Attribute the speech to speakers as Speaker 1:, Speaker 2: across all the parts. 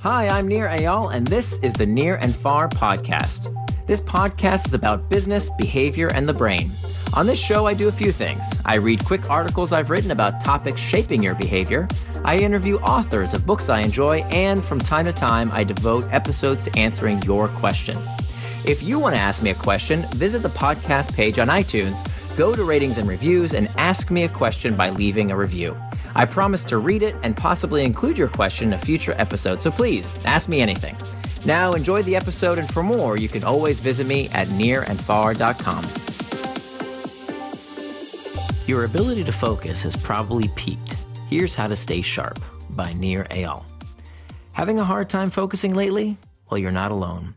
Speaker 1: Hi, I'm Nir and this is the Nir Far podcast. This podcast is about business, behavior, and the brain. On this show, I do a few things. I read quick articles I've written about topics shaping your behavior. I interview authors of books I enjoy, and from time to time, I devote episodes to answering your questions. If you want to ask me a question, visit the podcast page on iTunes, go to ratings and reviews, and ask me a question by leaving a review. I promise to read it and possibly include your question in a future episode, so please, ask me anything. Now, enjoy the episode, and for more, you can always visit me at nearandfar.com. Your ability to focus has probably peaked. Here's how to stay sharp by Nir Far. Having a hard time focusing lately? Well, you're not alone.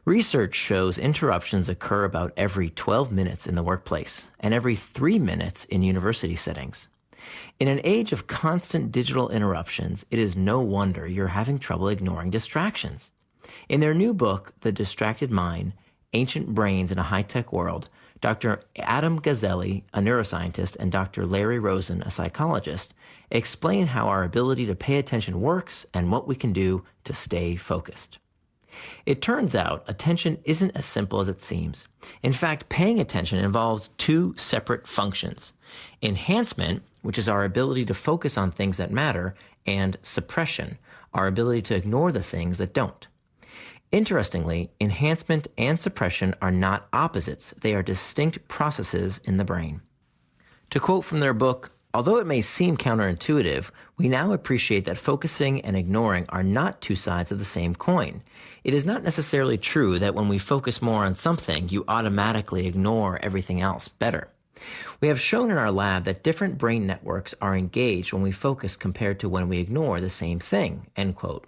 Speaker 1: Research shows interruptions occur about every 12 minutes in the workplace and every 3 minutes in university settings. In an age of constant digital interruptions, it is no wonder you're having trouble ignoring distractions. In their new book, The Distracted Mind, Ancient Brains in a High-Tech World, Dr. Adam Gazzaley, a neuroscientist, and Dr. Larry Rosen, a psychologist, explain how our ability to pay attention works and what we can do to stay focused. It turns out attention isn't as simple as it seems. In fact, paying attention involves two separate functions: enhancement, which is our ability to focus on things that matter, and suppression, our ability to ignore the things that don't. Interestingly, enhancement and suppression are not opposites. They are distinct processes in the brain. To quote from their book, although it may seem counterintuitive, we now appreciate that focusing and ignoring are not two sides of the same coin. It is not necessarily true that when we focus more on something, you automatically ignore everything else better. We have shown in our lab that different brain networks are engaged when we focus compared to when we ignore the same thing, end quote.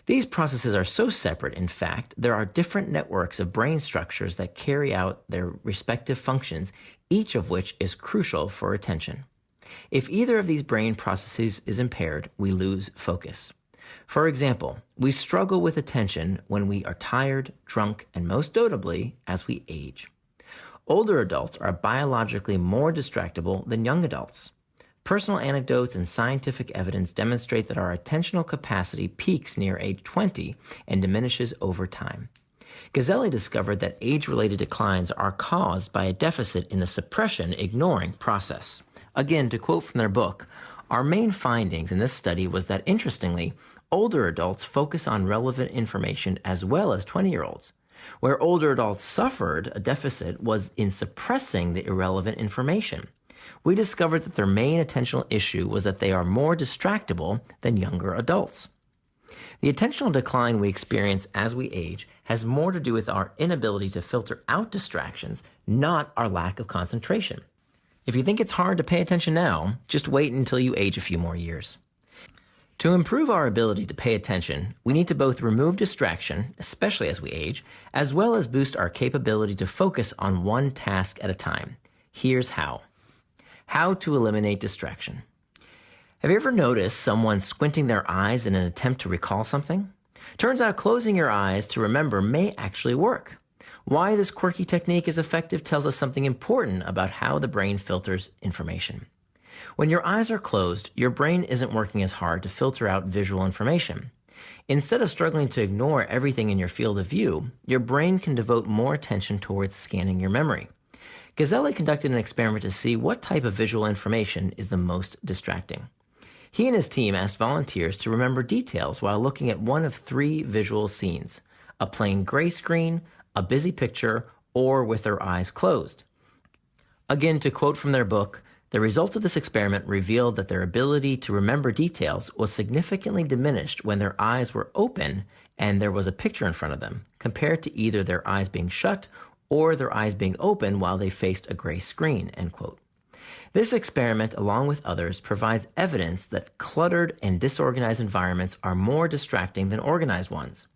Speaker 1: These processes are so separate, in fact, there are different networks of brain structures that carry out their respective functions, each of which is crucial for attention. If either of these brain processes is impaired, we lose focus. For example, we struggle with attention when we are tired, drunk, and most notably, as we age. Older adults are biologically more distractible than young adults. Personal anecdotes and scientific evidence demonstrate that our attentional capacity peaks near age 20 and diminishes over time. Gazzaley discovered that age-related declines are caused by a deficit in the suppression ignoring process. Again, to quote from their book, our main findings in this study was that, interestingly, older adults focus on relevant information as well as 20-year-olds. Where older adults suffered a deficit was in suppressing the irrelevant information. We discovered that their main attentional issue was that they are more distractible than younger adults. The attentional decline we experience as we age has more to do with our inability to filter out distractions, not our lack of concentration. If you think it's hard to pay attention now, just wait until you age a few more years. To improve our ability to pay attention, we need to both remove distraction, especially as we age, as well as boost our capability to focus on one task at a time. Here's how. How to eliminate distraction. Have you ever noticed someone squinting their eyes in an attempt to recall something? Turns out closing your eyes to remember may actually work. Why this quirky technique is effective tells us something important about how the brain filters information. When your eyes are closed, your brain isn't working as hard to filter out visual information. Instead of struggling to ignore everything in your field of view, your brain can devote more attention towards scanning your memory. Gazzaley conducted an experiment to see what type of visual information is the most distracting. He and his team asked volunteers to remember details while looking at one of 3 visual scenes: a plain gray screen, a busy picture, or with their eyes closed. Again, to quote from their book, the results of this experiment revealed that their ability to remember details was significantly diminished when their eyes were open and there was a picture in front of them, compared to either their eyes being shut or their eyes being open while they faced a gray screen, end quote. This experiment, along with others, provides evidence that cluttered and disorganized environments are more distracting than organized ones.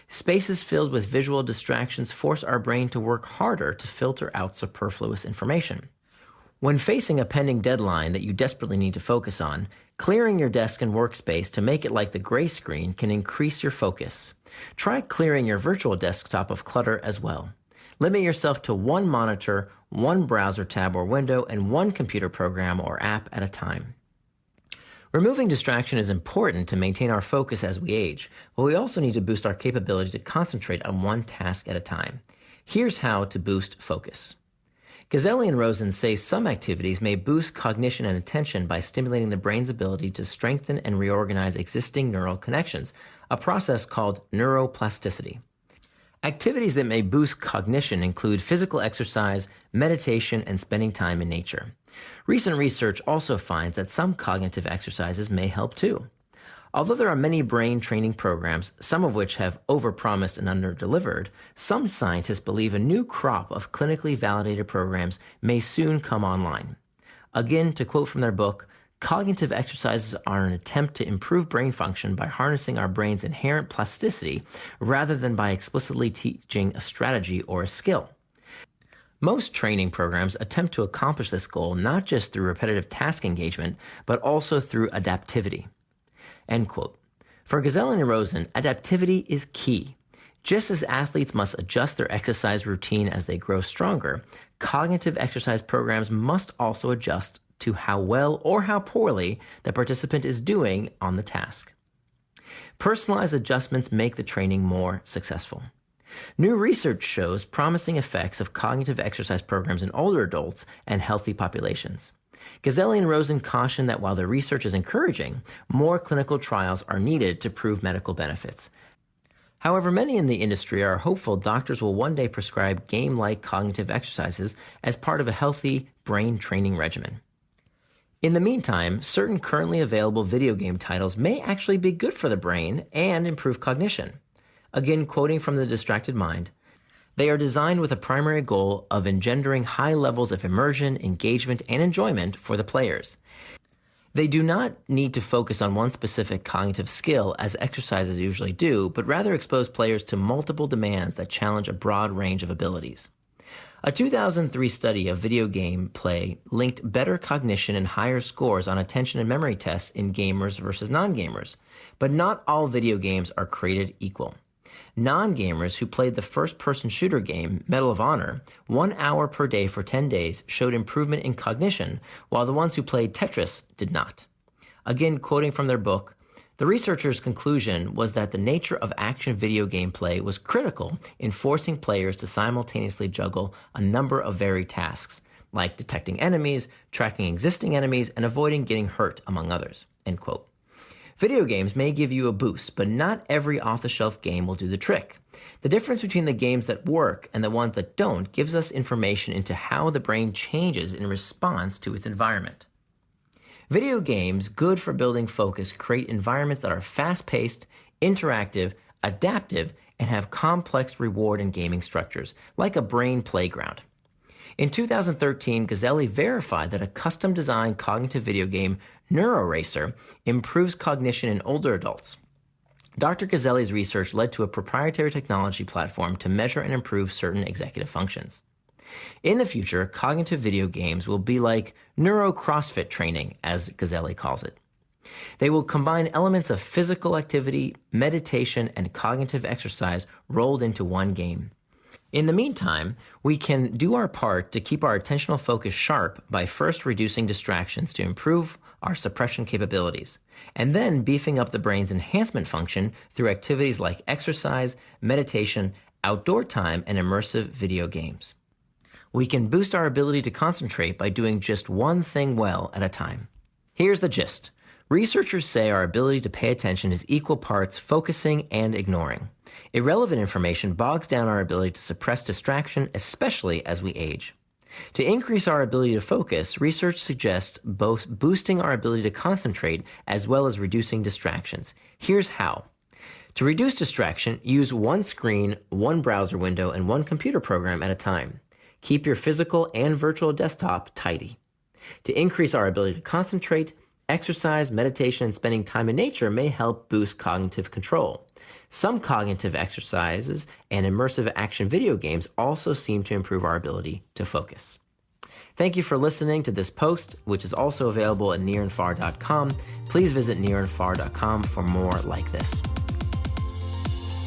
Speaker 1: Spaces filled with visual distractions force our brain to work harder to filter out superfluous information. When facing a pending deadline that you desperately need to focus on, clearing your desk and workspace to make it like the gray screen can increase your focus. Try clearing your virtual desktop of clutter as well. Limit yourself to one monitor, one browser tab or window, and one computer program or app at a time. Removing distraction is important to maintain our focus as we age, but we also need to boost our capability to concentrate on one task at a time. Here's how to boost focus. Gazzaley and Rosen say some activities may boost cognition and attention by stimulating the brain's ability to strengthen and reorganize existing neural connections, a process called neuroplasticity. Activities that may boost cognition include physical exercise, meditation, and spending time in nature. Recent research also finds that some cognitive exercises may help too. Although there are many brain training programs, some of which have overpromised and underdelivered, some scientists believe a new crop of clinically validated programs may soon come online. Again, to quote from their book, cognitive exercises are an attempt to improve brain function by harnessing our brain's inherent plasticity rather than by explicitly teaching a strategy or a skill. Most training programs attempt to accomplish this goal not just through repetitive task engagement, but also through adaptivity. End quote. For Gazzaley and Rosen, adaptivity is key. Just as athletes must adjust their exercise routine as they grow stronger, cognitive exercise programs must also adjust to how well or how poorly the participant is doing on the task. Personalized adjustments make the training more successful. New research shows promising effects of cognitive exercise programs in older adults and healthy populations. Gazzaley and Rosen caution that while the research is encouraging, more clinical trials are needed to prove medical benefits. However, many in the industry are hopeful doctors will one day prescribe game-like cognitive exercises as part of a healthy brain training regimen. In the meantime, certain currently available video game titles may actually be good for the brain and improve cognition. Again, quoting from The Distracted Mind, they are designed with a primary goal of engendering high levels of immersion, engagement, and enjoyment for the players. They do not need to focus on one specific cognitive skill as exercises usually do, but rather expose players to multiple demands that challenge a broad range of abilities. A 2003 study of video game play linked better cognition and higher scores on attention and memory tests in gamers versus non-gamers. But not all video games are created equal. Non-gamers who played the first-person shooter game, Medal of Honor, 1 hour per day for 10 days showed improvement in cognition, while the ones who played Tetris did not. Again, quoting from their book, the researchers' conclusion was that the nature of action video game play was critical in forcing players to simultaneously juggle a number of varied tasks, like detecting enemies, tracking existing enemies, and avoiding getting hurt, among others. End quote. Video games may give you a boost, but not every off-the-shelf game will do the trick. The difference between the games that work and the ones that don't gives us information into how the brain changes in response to its environment. Video games good for building focus create environments that are fast-paced, interactive, adaptive, and have complex reward and gaming structures, like a brain playground. In 2013, Gazzaley verified that a custom-designed cognitive video game, NeuroRacer, improves cognition in older adults. Dr. Gazzaley's research led to a proprietary technology platform to measure and improve certain executive functions. In the future, cognitive video games will be like neuro-CrossFit training, as Gazzaley calls it. They will combine elements of physical activity, meditation, and cognitive exercise rolled into one game. In the meantime, we can do our part to keep our attentional focus sharp by first reducing distractions to improve our suppression capabilities, and then beefing up the brain's enhancement function through activities like exercise, meditation, outdoor time, and immersive video games. We can boost our ability to concentrate by doing just one thing well at a time. Here's the gist. Researchers say our ability to pay attention is equal parts focusing and ignoring. Irrelevant information bogs down our ability to suppress distraction, especially as we age. To increase our ability to focus, research suggests both boosting our ability to concentrate as well as reducing distractions. Here's how. To reduce distraction, use one screen, one browser window, and one computer program at a time. Keep your physical and virtual desktop tidy. To increase our ability to concentrate, exercise, meditation, and spending time in nature may help boost cognitive control. Some cognitive exercises and immersive action video games also seem to improve our ability to focus. Thank you for listening to this post, which is also available at nearandfar.com. Please visit nearandfar.com for more like this.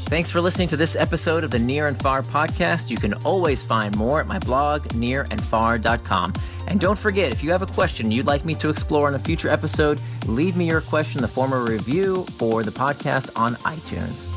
Speaker 1: Thanks for listening to this episode of the Nir and Far podcast. You can always find more at my blog, nearandfar.com. And don't forget, if you have a question you'd like me to explore in a future episode, leave me your question in the form of a review for the podcast on iTunes.